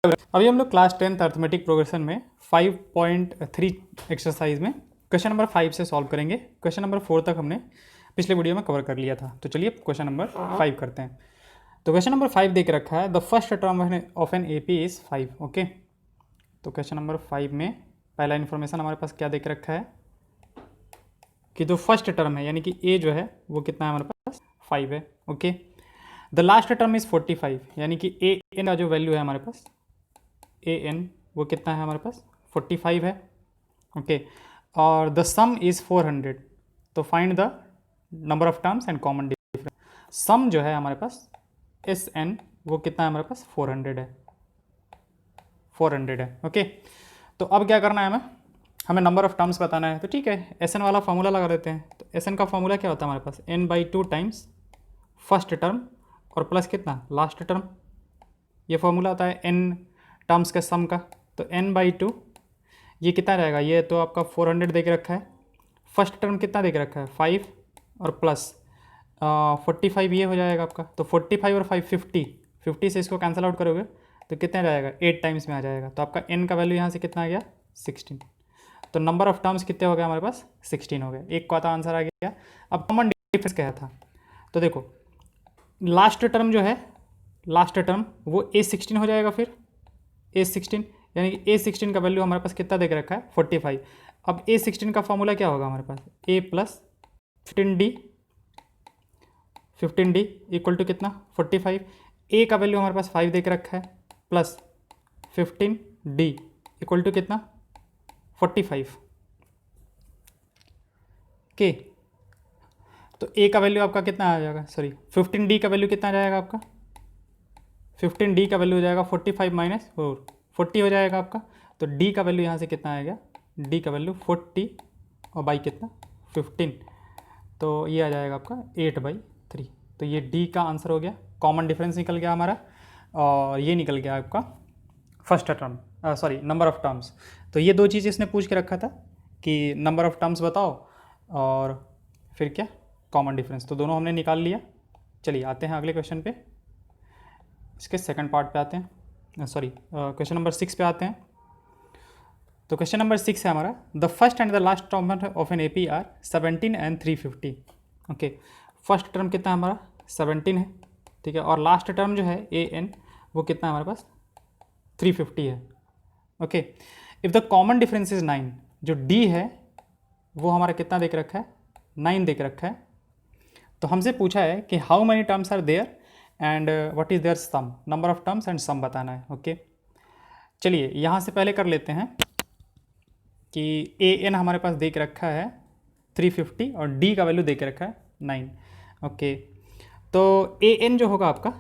अभी हम लोग क्लास 10th अर्थमेटिक प्रोग्रेशन में 5.3 एक्सरसाइज में क्वेश्चन नंबर 5 से सॉल्व करेंगे। क्वेश्चन नंबर 4 तक हमने पिछले वीडियो में कवर कर लिया था। तो चलिए क्वेश्चन नंबर 5 करते हैं। तो क्वेश्चन नंबर 5 देख रखा है, the first term of an AP is 5। Okay, तो क्वेश्चन नंबर 5 में पहला इन्फॉर्मेशन हमारे पास क्या देख रखा है कि जो फर्स्ट टर्म है यानी कि ए जो है वो कितना है हमारे पास 5 है। Okay, the last term is 45 यानी कि ए एन का जो वैल्यू है हमारे पास ए एन वो कितना है हमारे पास 45 है। ओके, और द सम इज 400। तो find the number of terms and common difference. Sum जो है हमारे पास एस एन वो कितना है हमारे पास 400 है, 400 है। ओके, तो अब क्या करना है हमें नंबर ऑफ टर्म्स बताना है। तो ठीक है, एस एन वाला फॉर्मूला लगा देते हैं। तो एस एन का फॉर्मूला क्या होता है हमारे पास n/2 टाइम्स फर्स्ट टर्म और प्लस कितना लास्ट टर्म। ये फॉर्मूला होता है n टर्म्स के सम का। तो n/2 ये कितना रहेगा, ये तो आपका 400 दे के रखा है। फर्स्ट टर्म कितना दे के रखा है 5 और प्लस 45 ये हो जाएगा आपका। तो 45 और 5 50 से इसको कैंसिल आउट करोगे तो कितना जाएगा 8 टाइम्स में आ जाएगा। तो आपका n का वैल्यू यहाँ से कितना आ गया 16। तो नंबर ऑफ टर्म्स कितने हो गए हमारे पास 16 हो गए। एक का तो आंसर आ गया। अब कॉमन डिफरेंस क्या था, तो देखो लास्ट टर्म जो है लास्ट टर्म वो A16 हो जाएगा। फिर A16 यानी कि A16 का वैल्यू हमारे पास कितना देख रखा है 45। अब A16 का फॉर्मूला क्या होगा हमारे पास A plus 15D equal to कितना 45। A का वैल्यू हमारे पास 5 देख रखा है प्लस 15D इक्वल टू कितना 45। के तो A का वैल्यू आपका कितना आ जाएगा, सॉरी 15D का वैल्यू कितना आ जाएगा आपका 15D का वैल्यू हो जाएगा 45 माइनस 4 40 हो जाएगा आपका। तो D का वैल्यू यहाँ से कितना आएगा D का वैल्यू 40 और बाई कितना 15, तो ये आ जाएगा आपका 8/3। तो ये D का आंसर हो गया। कॉमन डिफरेंस निकल गया हमारा और ये निकल गया आपका first term, sorry number of terms. तो ये दो चीज़ इसने पूछ के रखा था कि नंबर ऑफ टर्म्स बताओ और फिर क्या कॉमन डिफरेंस, तो दोनों हमने निकाल लिया। चलिए आते हैं अगले क्वेश्चन पे, इसके सेकंड पार्ट पे आते हैं, सॉरी क्वेश्चन नंबर 6 पे आते हैं। तो क्वेश्चन नंबर 6 है हमारा, the first and the last term of an AP are 17 and 350। Okay, first term कितना हमारा 17 है, ठीक है, और लास्ट टर्म जो है ए एन वो कितना है हमारे पास 350 है। Okay, if the common difference is 9, जो डी है वो हमारा कितना देख रखा है 9 देख रखा है। तो हमसे पूछा है कि how many terms are there and what is their sum, number of terms and sum बताना है। ओके, चलिए यहाँ से पहले कर लेते हैं कि ए एन हमारे पास देख रखा है 350 और डी का वैल्यू देख रखा है 9। ओके, तो ए एन जो होगा आपका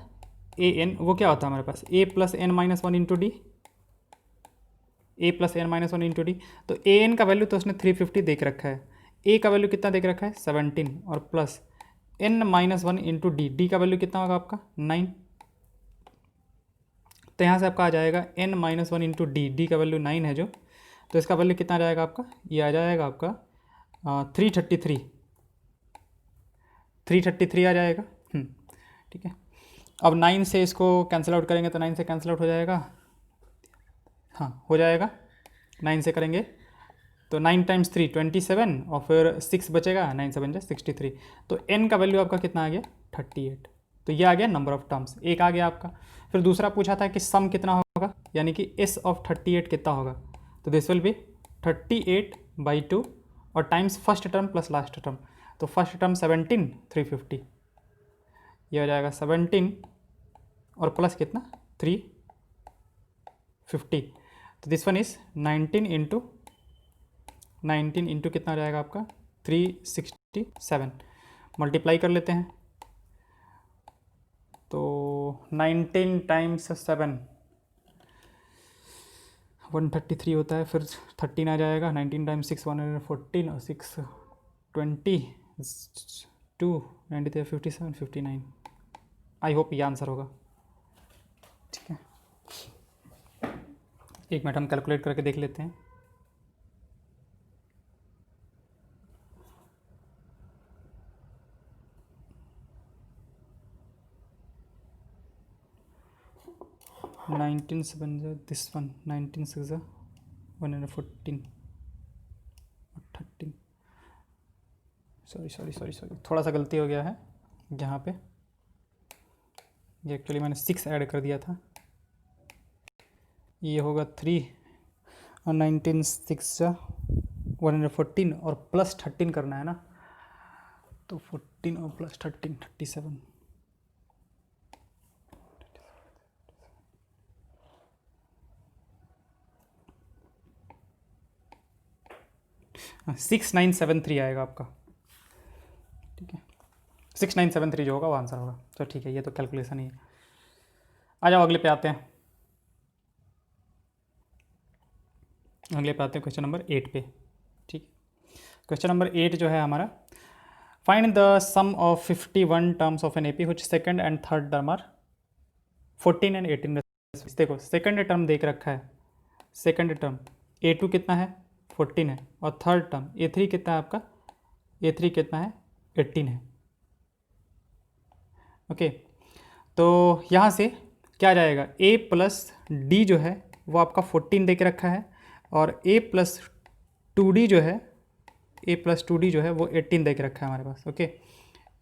ए एन वो क्या होता है हमारे पास a plus N minus 1 into d, a plus N minus 1 into d. तो ए एन का वैल्यू तो उसने 350 देख रखा है, ए का वैल्यू कितना देख रखा है 17 और plus N minus 1 into D, D का वैल्यू कितना होगा आपका 9। तो यहाँ से आपका आ जाएगा N minus 1 into D, D का वैल्यू 9 है जो, तो इसका वैल्यू कितना आ जाएगा आपका, ये आ जाएगा आपका 333 आ जाएगा। ठीक है, अब 9 से इसको कैंसिल आउट करेंगे तो 9 से कैंसिल आउट हो जाएगा, हाँ हो जाएगा। 9 से करेंगे तो 9 टाइम्स 3 27 और फिर 6 बचेगा, 9 7 जा 63। तो n का वैल्यू आपका कितना आ गया 38। तो ये आ गया नंबर ऑफ टर्म्स, एक आ गया आपका। फिर दूसरा पूछा था कि सम कितना होगा यानी कि s ऑफ 38 कितना होगा। तो दिस विल बी 38/2 और times first term plus last term. तो फर्स्ट टर्म 17 350, ये हो जाएगा 17 और प्लस कितना 350। तो दिस वन इज 19 इंटू कितना हो जाएगा आपका 367। मल्टीप्लाई कर लेते हैं तो 19 टाइम्स 7 133 होता है, फिर 13 आ जाएगा, 19 टाइम्स 6 114 और 6 20 2 93 57 59। आई होप ये आंसर होगा। ठीक है, एक मिनट हम कैलकुलेट करके देख लेते हैं। 19 से बन जाए दिस वन, 19 से 114 और 13, सॉरी थोड़ा सा गलती हो गया है यहाँ पे, ये एक्चुअली मैंने 6 ऐड कर दिया था, ये होगा 3 और 19 6 जा 114 और प्लस 13 करना है ना, तो 14 और प्लस 13 37, 6973 आएगा आपका, ठीक है, 6973 जो होगा वो आंसर होगा। तो ठीक है, ये तो कैलकुलेशन ही है। आ जाओ अगले पे आते हैं, क्वेश्चन नंबर 8 पे। ठीक है, क्वेश्चन नंबर 8 जो है हमारा, find the sum of 51 terms of an AP which second and third term are 14 and 18। देखो सेकंड टर्म देख रखा है, सेकंड टर्म A2 कितना है 14 है, और थर्ड टर्म A3 कितना है आपका, A3 कितना है 18 है। ओके, तो यहाँ से क्या जाएगा, A प्लस डी जो है वो आपका 14 देख रखा है, और A प्लस 2D जो है, A प्लस 2D जो है वो 18 देख रखा है हमारे पास। ओके,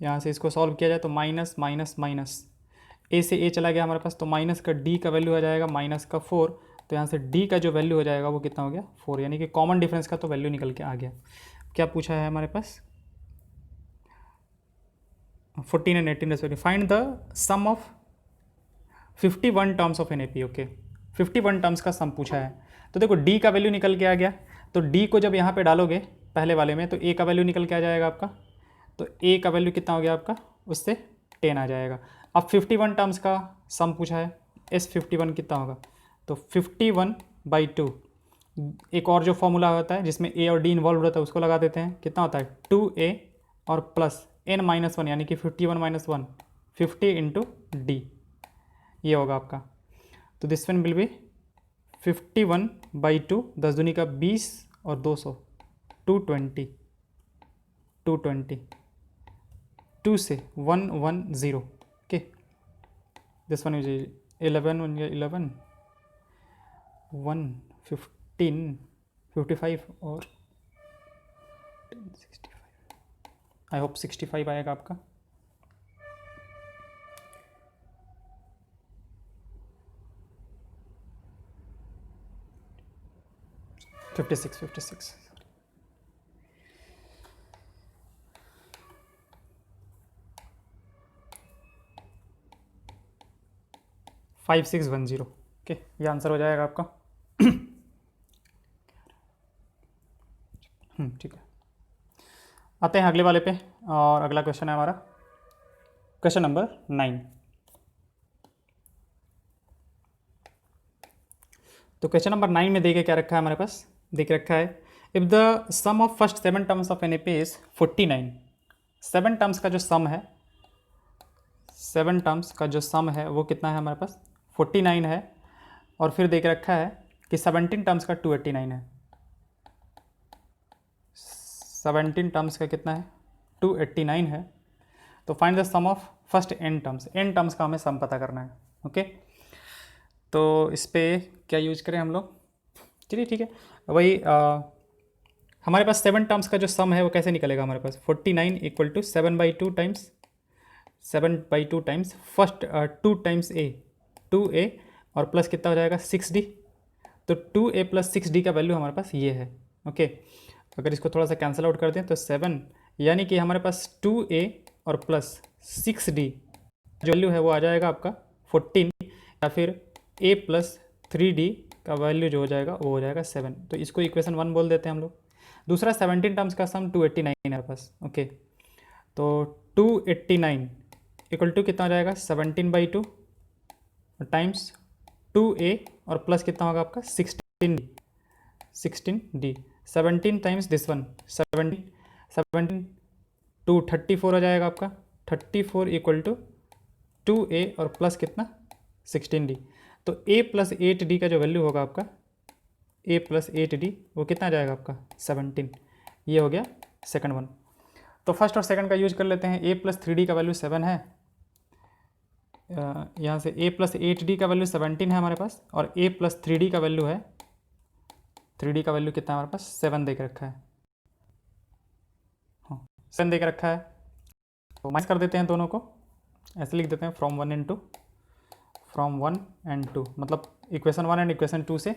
यहाँ से इसको सॉल्व किया जाए तो माइनस माइनस माइनस, A से A चला गया हमारे पास, तो माइनस का D का वैल्यू आ जाएगा माइनस का 4, तो यहाँ से D का जो वैल्यू हो जाएगा वो कितना हो गया 4, यानी कि कॉमन डिफरेंस का तो वैल्यू निकल के आ गया। क्या पूछा है हमारे पास, 14 and 18 respective, find the sum of 51 terms of an AP. Okay, 51 terms का सम पूछा है, तो देखो D का वैल्यू निकल के आ गया, तो D को जब यहाँ पे डालोगे पहले वाले में तो A का वैल्यू निकल के आ जाएगा आपका, तो A का वैल्यू कितना हो गया आपका, उससे 10 आ जाएगा। अब 51 टर्म्स का सम पूछा है, S51 कितना होगा, तो 51/2, एक और जो फॉर्मूला होता है जिसमें A और D इन्वॉल्व रहता है उसको लगा देते हैं, कितना होता है 2A और प्लस n-1, यानी कि 51 - 1 50 इंटू D, ये होगा आपका। तो दिस वन विल बी 51/2, 10 दूनी का 20 और 200 220, 2 से 110। ओके, दिस वन इज 11 11 1 15 55 और 65, आई होप 65 आएगा आपका। Fifty six 5610। ओके, ये आंसर हो जाएगा आपका। ठीक है, आते हैं अगले वाले पे, और अगला क्वेश्चन है हमारा क्वेश्चन नंबर 9। तो क्वेश्चन नंबर 9 में देखे क्या रखा है हमारे पास, देख रखा है if the sum of first 7 terms of an A P is 49। 7 terms का जो सम है, 7 टर्म्स का जो सम है वो कितना है हमारे पास 49 है, और फिर देख रखा है कि 17 टर्म्स का 289 है, 17 टर्म्स का कितना है 289 है। तो find the sum of first n terms, n terms का हमें सम पता करना है। ओके, तो इस पर क्या यूज करें हम लोग, चलिए ठीक है, वही हमारे पास 7 टर्म्स का जो सम है वो कैसे निकलेगा हमारे पास, 49 equal to 7/2 times 7/2 times first 2 times A 2A और प्लस कितना हो जाएगा 6D, तो 2A प्लस 6D का वैल्यू हमारे पास ये है। ओके, अगर इसको थोड़ा सा कैंसिल आउट कर दें तो 7, यानी कि हमारे पास 2A और प्लस 6D जो वैल्यू है वो आ जाएगा आपका 14, या फिर A प्लस 3D का वैल्यू जो हो जाएगा वो हो जाएगा 7, तो इसको इक्वेशन 1 बोल देते हैं हम लोग। दूसरा 17 टर्म्स का सम 289 है हमारे पास। ओके, तो 289 इक्वल टू कितना हो जाएगा 17/2 टाइम्स 2A और प्लस कितना होगा आपका 16D 17 टाइम्स दिस वन 17 2 34 हो जाएगा आपका 34 इक्वल टू 2A और प्लस कितना 16D। तो A प्लस 8D का जो वैल्यू होगा आपका A प्लस 8D वो कितना आ जाएगा आपका 17, ये हो गया सेकंड वन। तो फर्स्ट और सेकंड का यूज कर लेते हैं। A प्लस 3D का वैल्यू 7 है, यहाँ से a प्लस 8d का वैल्यू 17 है हमारे पास, और a प्लस 3d का वैल्यू है, 3d का वैल्यू कितना है हमारे पास, 7 दे के रखा है। हाँ 7 दे के रखा है, तो माइनस कर देते हैं दोनों को, ऐसे लिख देते हैं फ्रॉम 1 and 2, फ्रॉम 1 and 2, मतलब इक्वेशन 1 एंड इक्वेशन 2 से।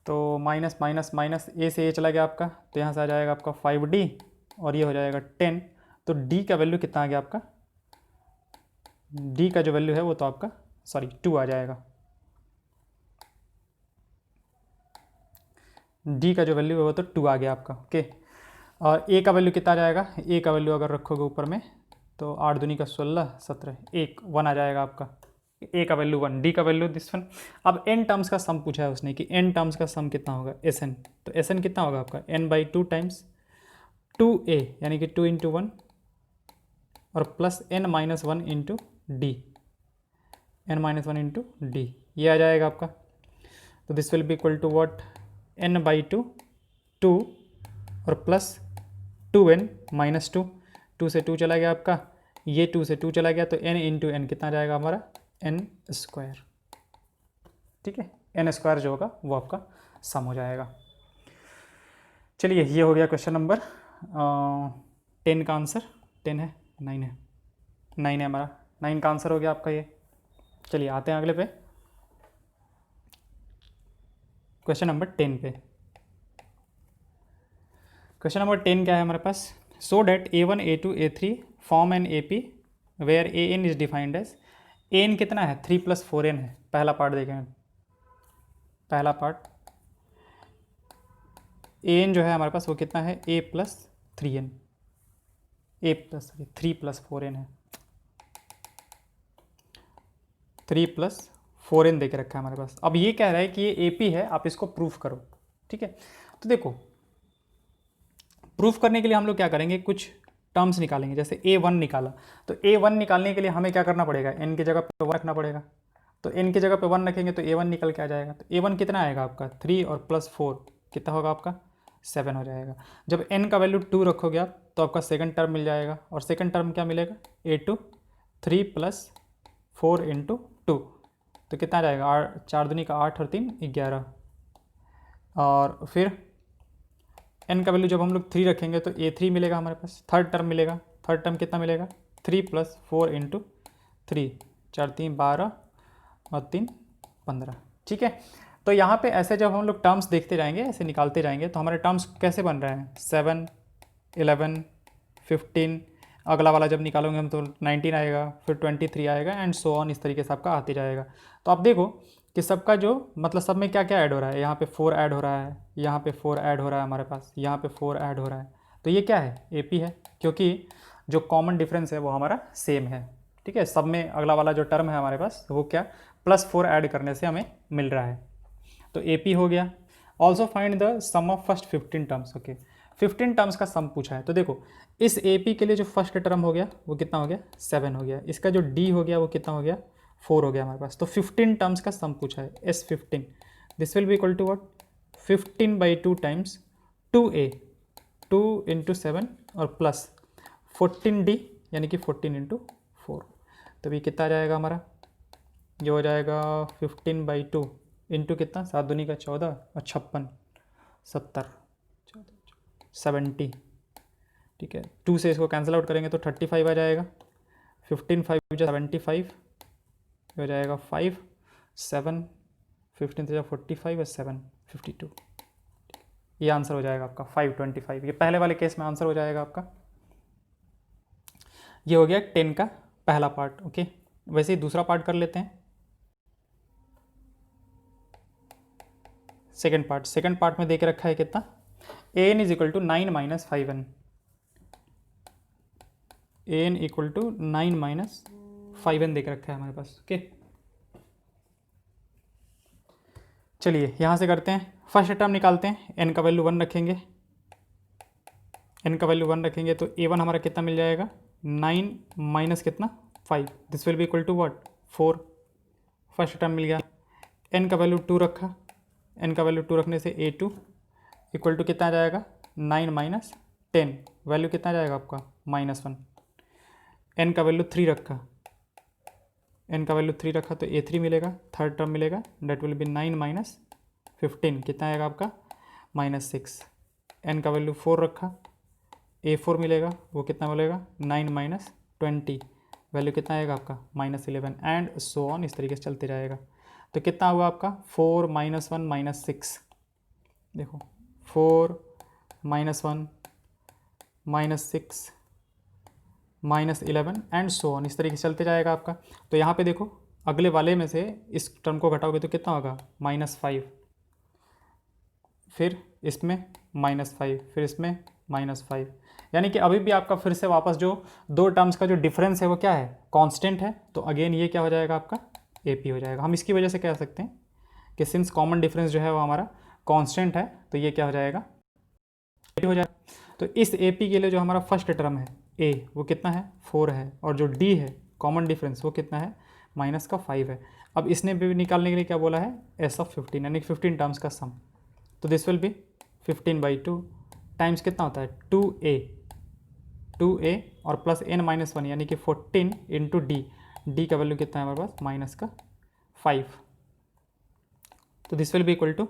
तो माइनस माइनस माइनस ए से ए चला गया आपका, तो यहाँ से आ जाएगा आपका 5d और ये हो जाएगा 10। तो d का वैल्यू कितना आ गया आपका, d का जो वैल्यू है वो तो आपका 2 आ जाएगा। d का जो वैल्यू है वो तो 2 आ गया आपका, ओके। और a का वैल्यू कितना आ जाएगा, a का वैल्यू अगर रखोगे ऊपर में तो 8 दूनी का 16, 17, 1 आ जाएगा आपका। a का वैल्यू 1, d का वैल्यू दिस वन। अब n टर्म्स का सम पूछा है उसने कि n टर्म्स का सम कितना होगा, Sn। तो Sn कितना होगा आपका, n/2 टाइम्स 2a यानी कि 2 × 1 और plus n-1 into D, n-1 into D, ये आ जाएगा आपका। तो this will be equal to what, n/2 2 और प्लस 2n-2, 2 से 2 चला गया आपका, ये 2 से 2 चला गया, तो n इंटू n कितना जाएगा हमारा, n²। ठीक है, n² जो होगा वो आपका सम हो जाएगा। चलिए ये हो गया क्वेश्चन नंबर 10 का आंसर, 10 है 9 है, 9 है हमारा, 9 का आंसर हो गया आपका ये। चलिए आते हैं अगले पे, क्वेश्चन नंबर 10 पे। क्वेश्चन नंबर 10 क्या है हमारे पास, so that a1 a2 a3 form an AP where an is defined as, an कितना है 3 + 4n है। पहला पार्ट देखें, पहला पार्ट an जो है हमारे पास वो कितना है a + 3n, a + 3 + 4n है, 3 + 4n दे के रखा है हमारे पास। अब ये कह रहा है कि ये AP है, आप इसको प्रूफ करो। ठीक है, तो देखो प्रूफ करने के लिए हम लोग क्या करेंगे, कुछ टर्म्स निकालेंगे। जैसे a1 निकाला, तो a1 निकालने के लिए हमें क्या करना पड़ेगा, n की जगह पे 1 रखना पड़ेगा। तो n की जगह पे 1 रखेंगे तो a1 निकल के आ जाएगा। तो a1 कितना आएगा आपका 3 और प्लस 4 कितना होगा आपका 7 हो जाएगा। जब n का वैल्यू 2 रखोगे आप तो आपका सेकंड टर्म मिल जाएगा, और सेकंड टर्म क्या मिलेगा a2 3 + 4 × 2, तो कितना आ जाएगा 4 दूनी का 8 और 3 11। और फिर n का वैल्यू जब हम लोग 3 रखेंगे तो a3 मिलेगा हमारे पास, थर्ड टर्म मिलेगा। थर्ड टर्म कितना मिलेगा 3 + 4 × 3, 4 3 12 और 3 15। ठीक है, तो यहाँ पे ऐसे जब हम लोग टर्म्स देखते जाएंगे, ऐसे निकालते जाएंगे, तो हमारे टर्म्स कैसे बन रहे हैं 7 11 15, अगला वाला जब निकालोगे हम तो 19 आएगा, फिर 23 आएगा एंड सो ऑन, इस तरीके से आपका आते जाएगा। तो आप देखो कि सबका जो मतलब सब में क्या क्या ऐड हो रहा है, यहाँ पे 4 ऐड हो रहा है, यहाँ पे 4 ऐड हो रहा है हमारे पास, यहाँ पे 4 ऐड हो रहा है। तो ये क्या है AP है, क्योंकि जो कॉमन डिफरेंस है वो हमारा सेम है। ठीक है, सब में अगला वाला जो टर्म है हमारे पास वो क्या +4 ऐड करने से हमें मिल रहा है, तो AP हो गया। Also find the sum of first 15 terms. Okay, 15 terms का सम पूछा है, तो देखो इस AP के लिए जो फर्स्ट टर्म हो गया वो कितना हो गया 7 हो गया, इसका जो D हो गया वो कितना हो गया 4 हो गया हमारे पास। तो 15 टर्म्स का सम पूछा है S15, this will be equal to what 15/2 times 2a 2 × 7 और प्लस 14d यानी कि 14 × 4। तो ये कितना आ जाएगा हमारा, ये हो जाएगा 15/2 इंटू कितना 7 दूनी का 14 और 56 70 70। ठीक है, 2 से इसको कैंसिल आउट करेंगे तो 35 आ जाएगा, 15 5 75 हो जाएगा 5 7 15 से 45 और 7 52। ये आंसर हो जाएगा आपका 525। ये पहले वाले केस में आंसर हो जाएगा आपका। ये हो गया 10 का पहला पार्ट। ओके, वैसे ही दूसरा पार्ट कर लेते हैं, सेकंड पार्ट। सेकंड पार्ट में देके रखा है कितना an is equal to 9 - 5n, an equal to 9 - 5n देके रखा है हमारे पास। ओके, चलिए यहाँ से करते हैं, फर्स्ट टर्म निकालते हैं, n का वैल्यू 1 रखेंगे, n का वैल्यू 1 रखेंगे तो a1 हमारा कितना मिल जाएगा 9 माइनस कितना 5, this will be equal to what 4। First term मिल गया, n का वैल्यू 2 रखा, n का वैल्यू 2 रखने से a2 इक्वल टू कितना आ जाएगा 9 - 10, वैल्यू कितना आ जाएगा आपका -1। n का वैल्यू 3 रखा, एन का वैल्यू 3 रखा तो A3 मिलेगा, थर्ड टर्म मिलेगा, डेट विल बी 9 माइनस 15, कितना आएगा आपका -6। एन का वैल्यू 4 रखा, A4 मिलेगा, वो कितना मिलेगा 9 माइनस 20, वैल्यू कितना आएगा आपका -11 एंड सो ऑन, इस तरीके से चलते जाएगा। तो कितना हुआ आपका 4 -1 -6, देखो 4 -1 -6 -11 एंड सो ऑन, इस तरीके से चलते जाएगा आपका। तो यहाँ पे देखो अगले वाले में से इस टर्म को घटाओगे तो कितना होगा -5, फिर इसमें -5, फिर इसमें -5, यानी कि अभी भी आपका फिर से वापस जो दो टर्म्स का जो डिफरेंस है वो क्या है, कांस्टेंट है। तो अगेन ये क्या हो जाएगा आपका AP हो जाएगा। हम इसकी वजह से कह सकते हैं कि सिंस कॉमन डिफरेंस जो है वो हमारा कांस्टेंट है तो ये क्या हो जाएगा AP हो जाएगा। तो इस AP के लिए जो हमारा फर्स्ट टर्म है A वो कितना है 4 है, और जो D है कॉमन डिफरेंस वो कितना है -5 है। अब इसने भी निकालने के लिए क्या बोला है S(15), यानी 15 टर्म्स का सम। तो दिस विल बी 15/2 टाइम्स कितना होता है 2a और प्लस n-1 यानी कि 14 इंटू D का वैल्यू कितना है हमारे पास -5। तो this will be equal to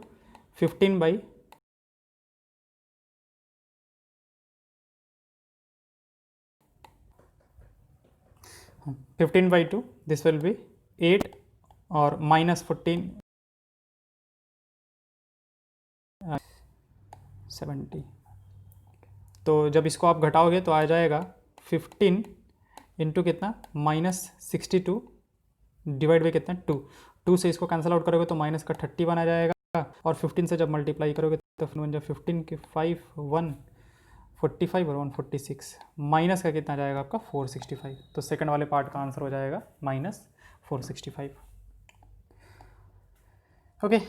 15/2, this will be 8 और -14 70। तो जब इसको आप घटाओगे तो आ जाएगा 15 इंटू कितना -62 डिवाइड बाई कितना 2 से इसको कैंसिल आउट करोगे तो माइनस का 31 आ जाएगा, और 15 से जब मल्टीप्लाई करोगे तो जब 15 के 5 145 और 146, माइनस का कितना जाएगा आपका 465। तो सेकंड वाले पार्ट का आंसर हो जाएगा -465। ओके,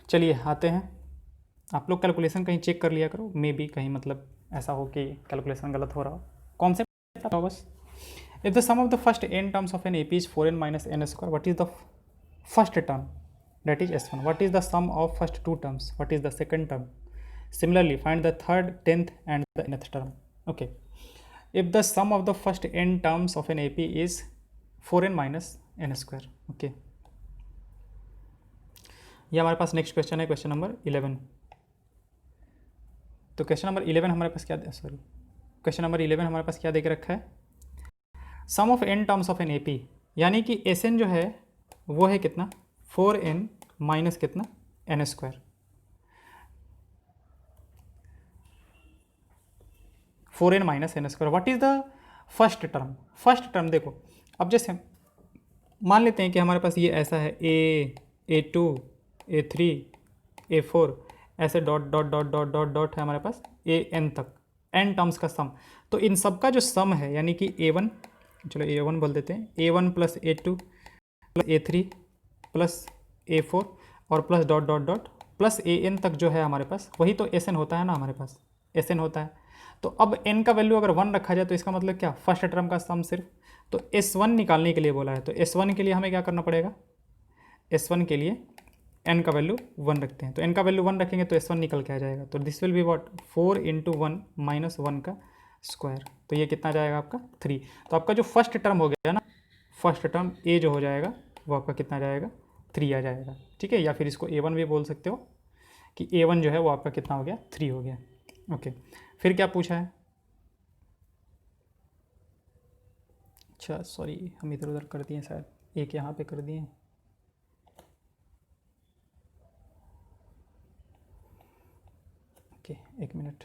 चलिए आते हैं। आप लोग कैलकुलेशन कहीं चेक कर लिया करो, मे बी कहीं मतलब ऐसा हो कि कैलकुलेशन गलत हो रहा हो, कॉन्सेप्ट बस। If the sum of the first n terms of an AP is 4n minus n square, what is the first term? That is S1. What is the sum of first two terms? What is the second term? Similarly, find the third, 10th and the nth term. Okay. If the sum of the first n terms of an AP is 4n minus n square. Okay. ये हमारे पास next question है, question number 11। तो question number 11 हमारे पास क्या, sorry question number 11 हमारे पास क्या दे के रखा है, sum of n terms of an AP, यानी कि Sn जो है वो है कितना 4n माइनस कितना n square, 4n minus n square. What is the first term? First term देखो, अब जैसे मान लेते हैं कि हमारे पास ये ऐसा है A2 A3 A4 ऐसे dot dot dot dot dot dot है हमारे पास AN तक, n टर्म्स का सम। तो इन सब का जो सम है यानी कि A1, चलो A1 बोल देते हैं, A1 plus A2 plus A3 plus A4 और plus dot dot dot plus AN तक जो है हमारे पास, वही तो SN होता है ना, हमारे पास SN होता है। तो अब n का वैल्यू अगर 1 रखा जाए तो इसका मतलब क्या, फर्स्ट टर्म का सम सिर्फ। तो S1 निकालने के लिए बोला है, तो S1 के लिए हमें क्या करना पड़ेगा, S1 के लिए n का वैल्यू 1 रखते हैं। तो n का वैल्यू 1 रखेंगे तो S1 निकल के आ जाएगा। तो this will be what 4 into 1 minus 1 का स्क्वायर, तो ये कितना जाएगा आपका 3। तो आपका जो फर्स्ट टर्म हो गया ना, फर्स्ट टर्म A जो हो जाएगा वो आपका कितना जाएगा 3 आ जाएगा, ठीक है। या फिर इसको A1 भी बोल सकते हो कि A1 जो है वो आपका कितना हो गया 3 हो गया। ओके, फिर क्या पूछा है, अच्छा सॉरी हम इधर उधर कर दिए शायद, एक यहाँ पे कर दिए। ओके एक मिनट,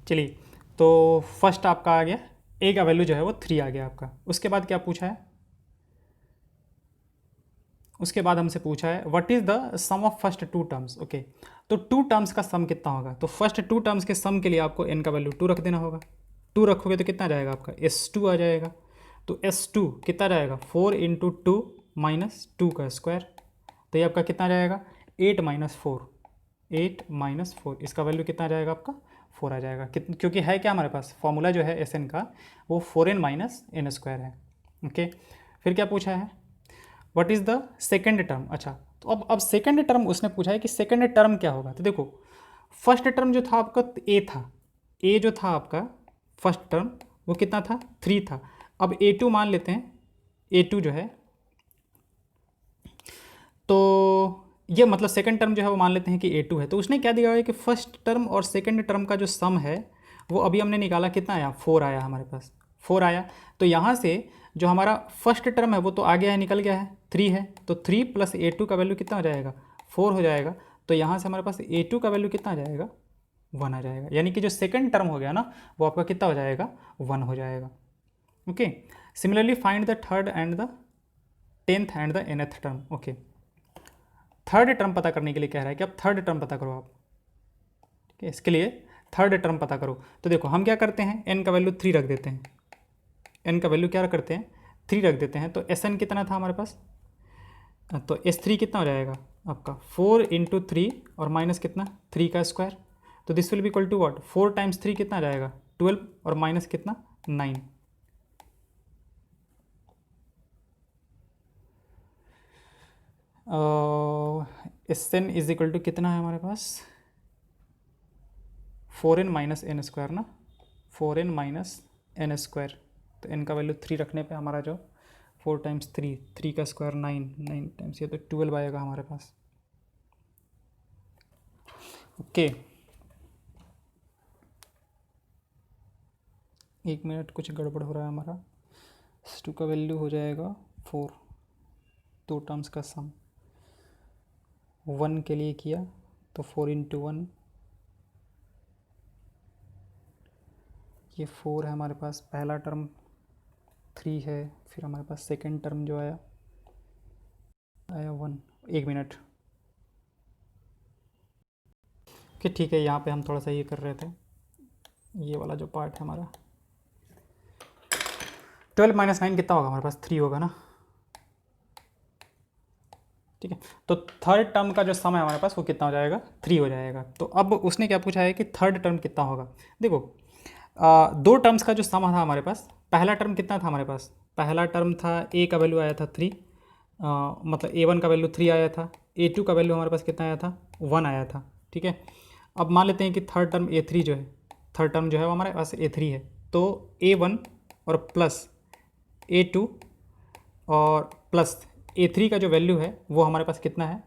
चलिए। तो फर्स्ट आपका आ गया A का वैल्यू जो है वो 3 आ गया आपका। उसके बाद क्या पूछा है, उसके बाद हमसे पूछा है what is the sum of first two terms. Okay, तो टू टर्म्स का सम कितना होगा, तो फर्स्ट टू टर्म्स के सम के लिए आपको n का वैल्यू 2 रख देना होगा। 2 रखोगे तो कितना जाएगा आपका S2 आ जाएगा। तो S2 कितना जाएगा 4 इंटू 2 माइनस 2 का स्क्वायर, तो ये आपका कितना जाएगा 8 माइनस 4, 8 माइनस 4, इसका वैल्यू कितना जाएगा आपका 4 आ जाएगा। क्योंकि है क्या हमारे पास फॉर्मूला जो है Sn का वो 4n माइनस n स्क्वायर है। ओके, फिर क्या पूछा है what is the second term. अच्छा, तो अब सेकेंड टर्म उसने पूछा है कि सेकेंड टर्म क्या होगा। तो देखो फर्स्ट टर्म जो था आपका A था, A जो था आपका फर्स्ट टर्म वो कितना था, 3 था। अब A2 मान लेते हैं, A2 जो है, तो ये मतलब सेकंड टर्म जो है वो मान लेते हैं कि A2 है। तो उसने क्या दिया है कि फर्स्ट टर्म और सेकंड टर्म का जो सम है वो अभी हमने निकाला, कितना आया, 4 आया हमारे पास, 4 आया। तो यहाँ से जो हमारा फर्स्ट टर्म है वो तो आ गया है, निकल गया है, 3 है। तो 3 प्लस A2 का वैल्यू कितना हो जाएगा, 4 हो जाएगा। तो यहाँ से हमारे पास A2 का वैल्यू कितना आ जाएगा, 1 आ जाएगा। यानी कि जो सेकंड टर्म हो गया ना वो आपका कितना हो जाएगा, 1 हो जाएगा। Okay, similarly find the third and the 10th and the nth term. Okay, third term पता करने के लिए कह रहा है कि अब थर्ड टर्म पता करो आप। ठीक है, इसके लिए थर्ड टर्म पता करो। तो देखो हम क्या करते हैं, n का वैल्यू 3 रख देते हैं, n का वैल्यू क्या करते हैं, 3 रख देते हैं। तो Sn कितना था हमारे पास, तो S3 कितना हो जाएगा आपका, 4 इंटू 3 और माइनस कितना, 3 का स्क्वायर। तो this will be equal to what, 4 times 3 कितना आ जाएगा, 12 और माइनस कितना, 9। Sn इज इक्वल टू कितना है हमारे पास, 4n माइनस एन स्क्वायर ना, 4n माइनस एन स्क्वायर। तो n का वैल्यू 3 रखने पे हमारा जो 4 टाइम्स 3, 3 का स्क्वायर 9, 9 टाइम्स ये तो 12 आएगा हमारे पास। ओके, एक मिनट, कुछ गड़बड़ हो रहा है हमारा। S2 का वैल्यू हो जाएगा 4, 2 टर्म्स का सम, 1 के लिए किया तो 4 इंटू 1, ये 4 है हमारे पास, पहला टर्म 3 है, फिर हमारे पास सेकंड टर्म जो आया 1। एक मिनट, कि ठीक है, यहाँ पे हम थोड़ा सा ये कर रहे थे, ये वाला जो पार्ट है हमारा, 12 माइनस 9 कितना होगा हमारे पास, 3 होगा ना। ठीक है, तो थर्ड टर्म का जो सम है हमारे पास वो कितना हो जाएगा, 3 हो जाएगा। तो अब उसने क्या पूछा है कि थर्ड टर्म कितना होगा। देखो, 2 टर्म्स का जो सम था हमारे पास, पहला टर्म कितना था हमारे पास, पहला टर्म था A का वैल्यू आया था 3, मतलब A1 का वैल्यू 3 आया था, A2 का वैल्यू हमारे पास कितना आया था, 1 आया था। ठीक है, अब मान लेते हैं कि थर्ड टर्म A3 जो है, थर्ड टर्म जो है वो हमारे पास A3 है। तो A1 और प्लस A2 और प्लस A3 का जो वैल्यू है वो हमारे पास कितना है,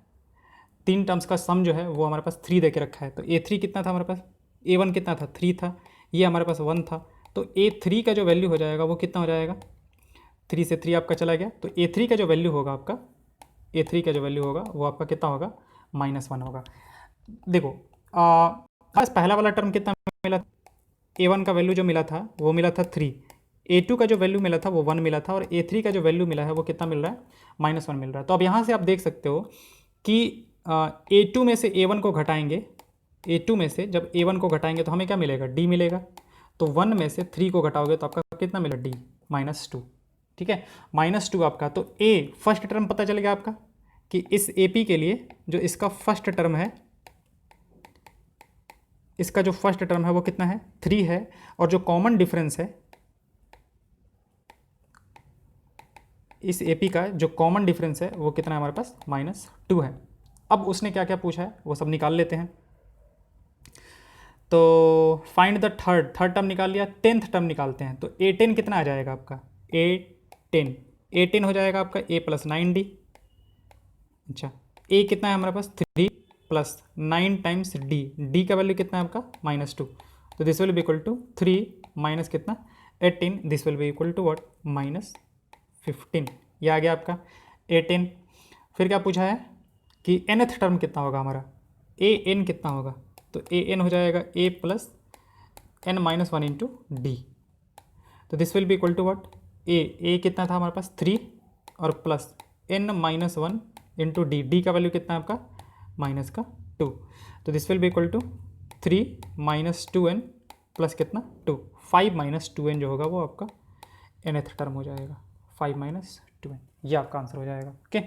3 टर्म्स का सम जो है वो हमारे पास 3 दे के रखा है। तो A3 कितना था हमारे पास, A1 कितना था, 3 था, ये हमारे पास 1 था। तो A3 का जो वैल्यू हो जाएगा वो कितना हो जाएगा, 3 से 3 आपका चला गया। तो A3 का जो वैल्यू होगा आपका, A3 का जो वैल्यू होगा वो आपका कितना होगा, -1 होगा। देखो, बस पहला वाला टर्म कितना मिला, A1 का वैल्यू जो मिला था वो मिला था 3, A2 का जो वैल्यू मिला था वो 1 मिला था, और A3 का जो वैल्यू मिला है वो कितना मिल रहा है, -1 मिल रहा है। तो अब यहाँ से आप देख सकते हो कि A2 में से A1 को घटाएंगे, A2 में से जब A1 को घटाएंगे तो हमें क्या मिलेगा, D मिलेगा। तो 1 में से 3 को घटाओगे तो आपका कितना मिलेगा, D, -2। ठीक है, -2 आपका। तो A फर्स्ट टर्म पता चल गया आपका कि इस AP के लिए जो इसका फर्स्ट टर्म है, इसका जो फर्स्ट टर्म है वो कितना है, 3 है, और जो कॉमन डिफरेंस है, इस AP का जो कॉमन डिफरेंस है वो कितना है हमारे पास, -2 है। अब उसने क्या क्या पूछा है वो सब निकाल लेते हैं। तो फाइंड द थर्ड टर्म निकाल लिया, 10th टर्म निकालते हैं। तो A10 कितना आ जाएगा आपका, A10 हो जाएगा आपका A प्लस 9D। अच्छा, A कितना है हमारे पास, 3 प्लस 9 टाइम्स D का वैल्यू कितना है आपका, -2। तो this will be equal to 3 minus कितना, 18, this will be equal to what, -15। ये आ गया आपका A10। फिर क्या पूछा है कि nth टर्म कितना होगा हमारा, AN कितना होगा। तो AN हो जाएगा A plus n-1 into D। तो this will be equal to what, A कितना था हमारे पास, 3, और प्लस n-1 इंटू D का वैल्यू कितना है आपका, -2। तो this will be equal to 3 - 2n plus कितना, 2, 5 - 2n जो होगा वो आपका nth टर्म हो जाएगा, 5 - 2n, ये आपका आंसर हो जाएगा। ओके,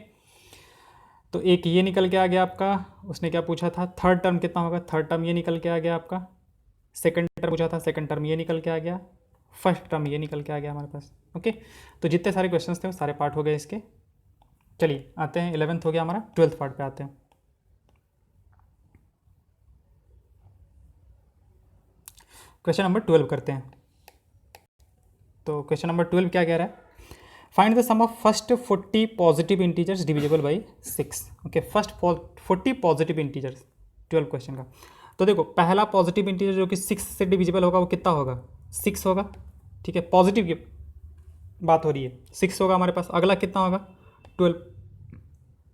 तो एक ये निकल के आ गया आपका। उसने क्या पूछा था, थर्ड टर्म कितना होगा, थर्ड टर्म ये निकल के आ गया आपका। सेकंड टर्म पूछा था, सेकंड टर्म ये निकल के आ गया। फर्स्ट टर्म ये निकल के आ गया हमारे पास। ओके, तो जितने सारे क्वेश्चंस थे वो सारे पार्ट हो गए इसके। चलिए आते हैं, 11th हो गया हमारा, 12th पार्ट पे आते हैं। क्वेश्चन नंबर 12 करते हैं। तो क्वेश्चन नंबर 12 क्या कह रहा है, find the sum of first 40 positive integers divisible by 6। Okay, first 40 positive integers 12 question का। तो देखो पहला पॉजिटिव इंटीजर जो कि 6 से डिविजिबल होगा वो कितना होगा, 6 होगा, ठीक है, पॉजिटिव की बात हो रही है, 6 होगा हमारे पास। अगला कितना होगा, 12।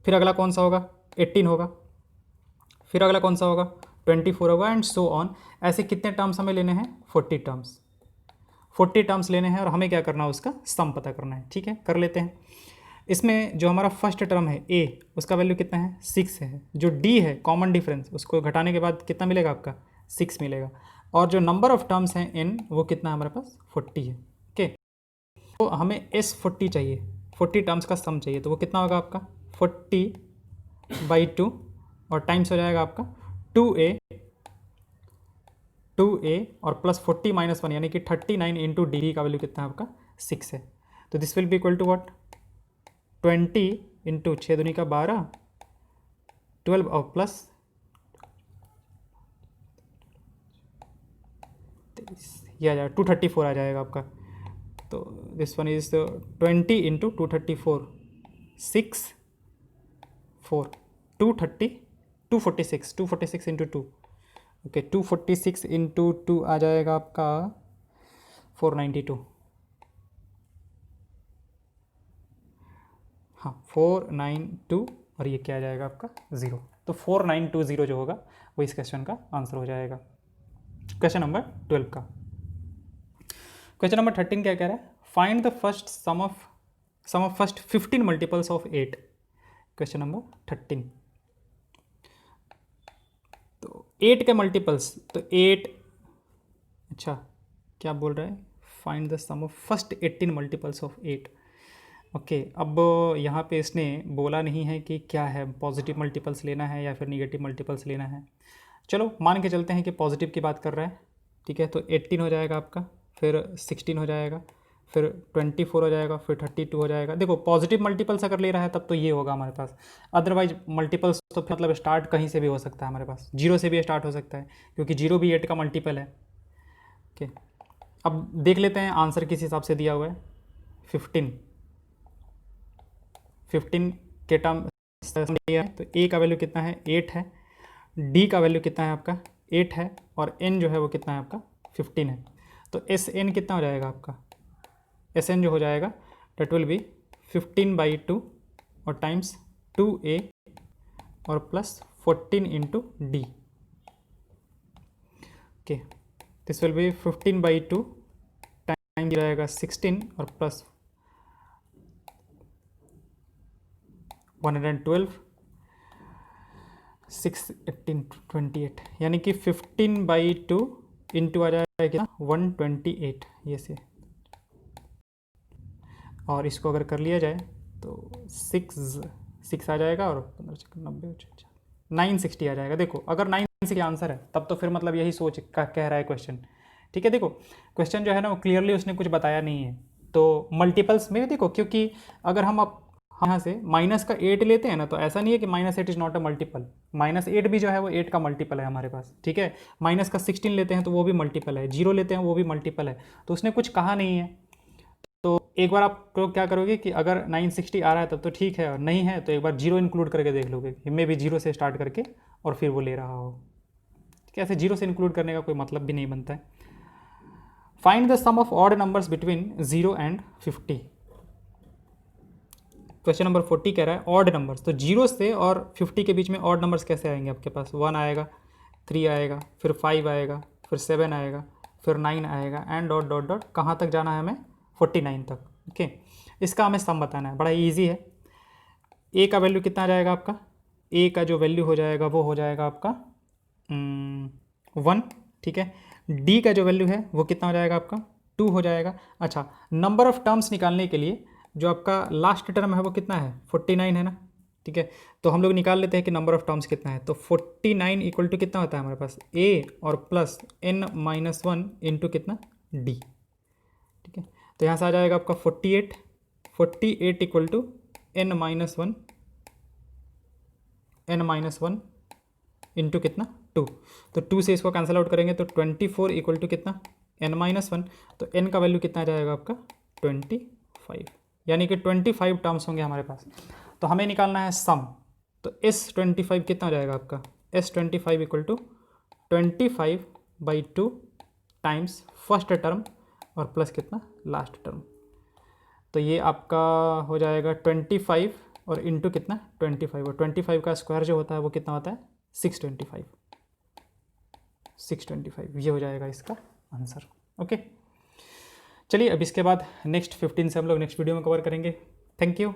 फिर अगला कौन सा होगा, 18 होगा। फिर अगला कौन सा होगा, 24 होगा, एंड सो ऑन। ऐसे कितने टर्म्स हमें लेने हैं, 40 टर्म्स, 40 टर्म्स लेने हैं और हमें क्या करना है, उसका सम पता करना है। ठीक है, कर लेते हैं। इसमें जो हमारा फर्स्ट टर्म है ए, उसका वैल्यू कितना है, 6 है। जो डी है कॉमन डिफरेंस, उसको घटाने के बाद कितना मिलेगा आपका, 6 मिलेगा। और जो नंबर ऑफ टर्म्स हैं एन, वो कितना है हमारे पास, 40 है। ओके, तो हमें एस 40 चाहिए, 40 टर्म्स का सम चाहिए। तो वो कितना होगा आपका, 40/2 और टाइम्स हो जाएगा आपका 2a और प्लस 40 - 1 यानी कि 39 इंटू डी का वैल्यू कितना है आपका, 6 है। तो this will be equal to what, 20 into 6 दूनी का 12, 12 और प्लस 23, ये आ जाएगा 234 आ जाएगा आपका। तो this one is 20 into 234, 6 4 246 into 2। Okay, 246 into 2 आ जाएगा आपका 492। हाँ 492, और ये क्या आ जाएगा आपका 0। तो 4920 जो होगा वो इस क्वेश्चन का आंसर हो जाएगा, क्वेश्चन नंबर 12 का। क्वेश्चन नंबर 13 क्या कह रहा है, find the first sum of first 15 multiples of 8। Question number 13, तो 8 के मल्टीपल्स, तो 8, अच्छा क्या बोल रहा है, find the sum of first 18 multiples of 8। Okay, अब यहाँ पे इसने बोला नहीं है कि क्या है, पॉजिटिव मल्टीपल्स लेना है या फिर निगेटिव मल्टीपल्स लेना है। चलो मान के चलते हैं कि पॉजिटिव की बात कर रहा है, ठीक है। तो 18 हो जाएगा आपका, फिर 16 हो जाएगा, फिर 24 हो जाएगा, फिर 32 हो जाएगा। देखो पॉजिटिव मल्टीपल्स अगर ले रहा है तब तो ये होगा हमारे पास, अदरवाइज मल्टीपल्स तो मतलब स्टार्ट कहीं से भी हो सकता है हमारे पास, 0 से भी स्टार्ट हो सकता है, क्योंकि 0 भी 8 का मल्टीपल है। ओके, अब देख लेते हैं आंसर किस हिसाब से दिया हुआ है। 15 के टर्म दिया है, तो ए का वैल्यू कितना है, 8 है, डी का वैल्यू कितना है आपका 8 है, और एन जो है वो कितना है आपका 15 है। तो एस एन कितना हो जाएगा आपका, एस एन जो हो जाएगा डेट विल बी 15/2 और टाइम्स 2a और plus 14 into D. Okay, this will B 15/2 time जाएगा 16 और प्लस 112, 6 18 28, यानी कि 15/2 इंटू आ जाएगा कितना 128, ये से, और इसको अगर कर लिया जाए तो 6 आ जाएगा और 15 960 आ जाएगा। देखो अगर 960 आंसर है तब तो फिर मतलब यही सोच का कह रहा है क्वेश्चन, ठीक है। देखो क्वेश्चन जो है ना वो क्लियरली उसने कुछ बताया नहीं है, तो मल्टीपल्स में देखो, क्योंकि अगर हम अब यहाँ से माइनस का 8 लेते हैं ना, तो ऐसा नहीं है कि -8 इज नॉट अ मल्टीपल, -8 भी जो है वो 8 का मल्टीपल है हमारे पास, ठीक है। माइनस का 16 लेते हैं तो वो भी मल्टीपल है, 0 लेते हैं वो भी मल्टीपल है, तो उसने कुछ कहा नहीं है। तो एक बार आप क्या करोगे कि अगर 960 आ रहा है तब तो ठीक है, और नहीं है तो एक बार 0 इंक्लूड करके देख लोगे कि मे भी 0 से स्टार्ट करके और फिर वो ले रहा हो, ठीक है। ऐसे 0 से इंक्लूड करने का कोई मतलब भी नहीं बनता है। Find the sum of odd numbers between 0 and 50। Question number 40 कह रहा है ऑड नंबर्स, तो 0 से और 50 के बीच में ऑड नंबर्स कैसे आएंगे आपके पास, 1 आएगा, 3 आएगा, फिर 5 आएगा, फिर 7 आएगा, फिर 9 आएगा, एंड डॉट डॉट डॉट कहाँ तक जाना है हमें, 49 तक। ओके, इसका हमें सम बताना है, बड़ा ईजी है। ए का वैल्यू कितना आ जाएगा आपका, ए का जो वैल्यू हो जाएगा वो हो जाएगा आपका 1, ठीक है। डी का जो वैल्यू है वो कितना हो जाएगा आपका 2 हो जाएगा। अच्छा, नंबर ऑफ टर्म्स निकालने के लिए जो आपका लास्ट टर्म है वो कितना है 49 है ना, ठीक है। तो हम लोग निकाल लेते हैं कि नंबर ऑफ टर्म्स कितना है, तो 49 इक्वल टू कितना होता है हमारे पास ए और प्लस n-1 इंटू कितना डी, ठीक है। तो यहाँ से आ जाएगा आपका 48 इक्वल टू n-1 इंटू कितना 2, तो 2 से इसको कैंसिल आउट करेंगे तो 24 इक्वल टू कितना n-1, तो n का वैल्यू कितना आ जाएगा आपका 25, यानी कि 25 टर्म्स होंगे हमारे पास। तो हमें निकालना है सम, तो S25 कितना हो जाएगा आपका, S25 equal to 25/2 times first term और प्लस कितना लास्ट टर्म। तो ये आपका हो जाएगा 25 और इंटू कितना 25, और 25 का स्क्वायर जो होता है वो कितना होता है 625, 625 ये हो जाएगा इसका आंसर। ओके, चलिए अब इसके बाद नेक्स्ट 15 से हम लोग नेक्स्ट वीडियो में कवर करेंगे। Thank you.